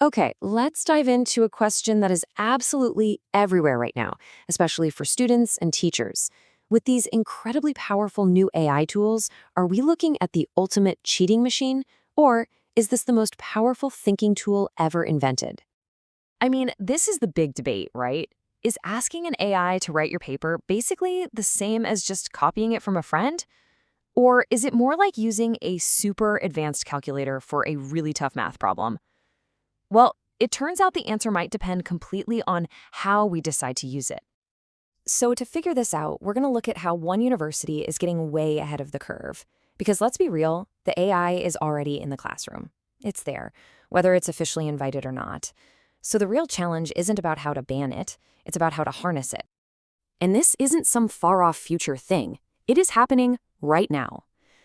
Okay, let's dive into a question that is absolutely everywhere right now, especially for students and teachers. With these incredibly powerful new AI tools, are we looking at the ultimate cheating machine, or is this the most powerful thinking tool ever invented? I mean, this is the big debate, right? Is asking an AI to write your paper basically the same as just copying it from a friend? Or is it more like using a super advanced calculator for a really tough math problem? Well, it turns out the answer might depend completely on how we decide to use it. So, to figure this out, we're going to look at how one university is getting way ahead of the curve. Because let's be real, the AI is already in the classroom. It's there, whether it's officially invited or not. So, the real challenge isn't about how to ban it, it's about how to harness it. And this isn't some far off future thing, it is happening right now.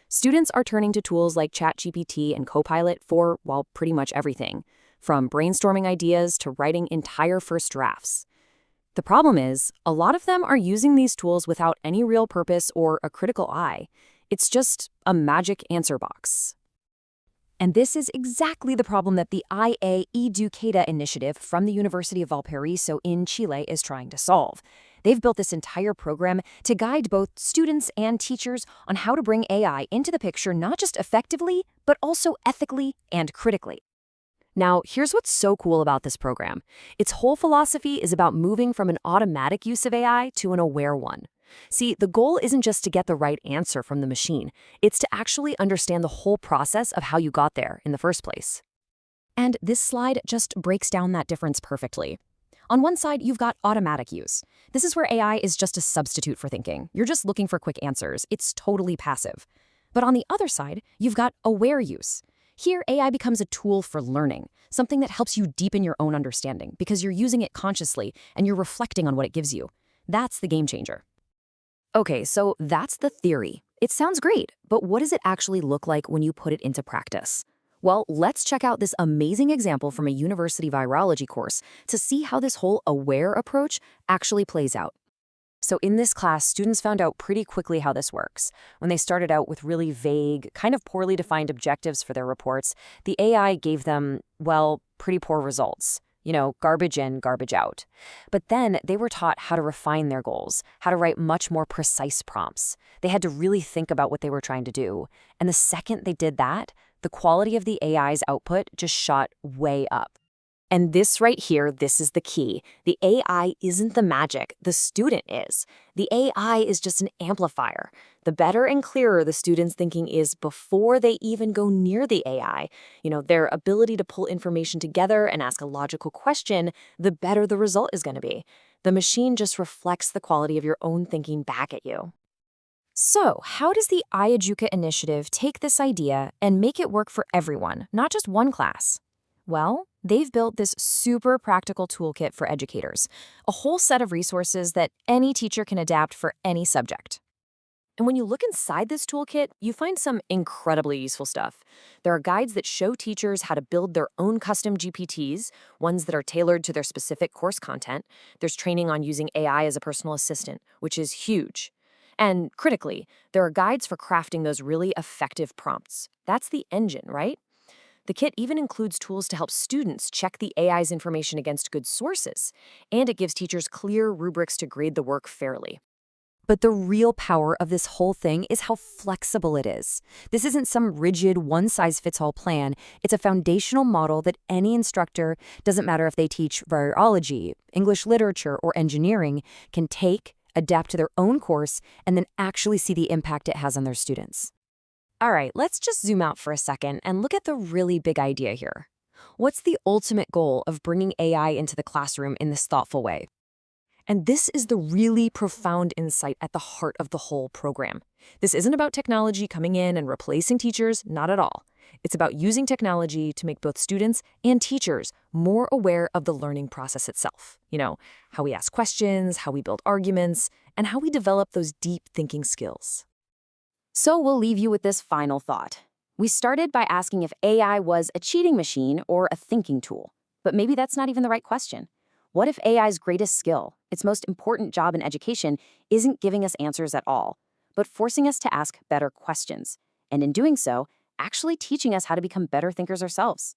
Students are turning to tools like ChatGPT and Copilot for, well, pretty much everything, from brainstorming ideas to writing entire first drafts. The problem is, a lot of them are using these tools without any real purpose or a critical eye. It's just a magic answer box. And this is exactly the problem that the IA-EDUCA initiative from the University of Valparaíso in Chile is trying to solve. They've built this entire program to guide both students and teachers on how to bring AI into the picture not just effectively, but also ethically and critically. Now, here's what's so cool about this program. Its whole philosophy is about moving from an automatic use of AI to an aware one. See, the goal isn't just to get the right answer from the machine. It's to actually understand the whole process of how you got there in the first place. And this slide just breaks down that difference perfectly. On one side, you've got automatic use. This is where AI is just a substitute for thinking. You're just looking for quick answers. It's totally passive. But on the other side, you've got aware use. Here, AI becomes a tool for learning, something that helps you deepen your own understanding because you're using it consciously and you're reflecting on what it gives you. That's the game changer. Okay, so that's the theory. It sounds great, but what does it actually look like when you put it into practice? Well, let's check out this amazing example from a university virology course to see how this whole aware approach actually plays out. So in this class, students found out pretty quickly how this works. When they started out with really vague, kind of poorly defined objectives for their reports, the AI gave them, well, pretty poor results. Garbage in, garbage out. But then they were taught how to refine their goals, how to write much more precise prompts. They had to really think about what they were trying to do. And the second they did that, the quality of the AI's output just shot way up. And this right here, this is the key. The AI isn't the magic, the student is. The AI is just an amplifier. The better and clearer the student's thinking is before they even go near the AI, their ability to pull information together and ask a logical question, the better the result is going to be. The machine just reflects the quality of your own thinking back at you. So, how does the IA-EDUCA initiative take this idea and make it work for everyone, not just one class? Well, they've built this super practical toolkit for educators, a whole set of resources that any teacher can adapt for any subject. And when you look inside this toolkit, you find some incredibly useful stuff. There are guides that show teachers how to build their own custom GPTs, ones that are tailored to their specific course content. There's training on using AI as a personal assistant, which is huge. And critically, there are guides for crafting those really effective prompts. That's the engine, right? The kit even includes tools to help students check the AI's information against good sources, and it gives teachers clear rubrics to grade the work fairly. But the real power of this whole thing is how flexible it is. This isn't some rigid, one-size-fits-all plan. It's a foundational model that any instructor, doesn't matter if they teach virology, English literature, or engineering, can take, adapt to their own course, and then actually see the impact it has on their students. All right, let's just zoom out for a second and look at the really big idea here. What's the ultimate goal of bringing AI into the classroom in this thoughtful way? And this is the really profound insight at the heart of the whole program. This isn't about technology coming in and replacing teachers, not at all. It's about using technology to make both students and teachers more aware of the learning process itself. How we ask questions, how we build arguments, and how we develop those deep thinking skills. So we'll leave you with this final thought. We started by asking if AI was a cheating machine or a thinking tool. But maybe that's not even the right question. What if AI's greatest skill, its most important job in education, isn't giving us answers at all, but forcing us to ask better questions, and in doing so, actually teaching us how to become better thinkers ourselves?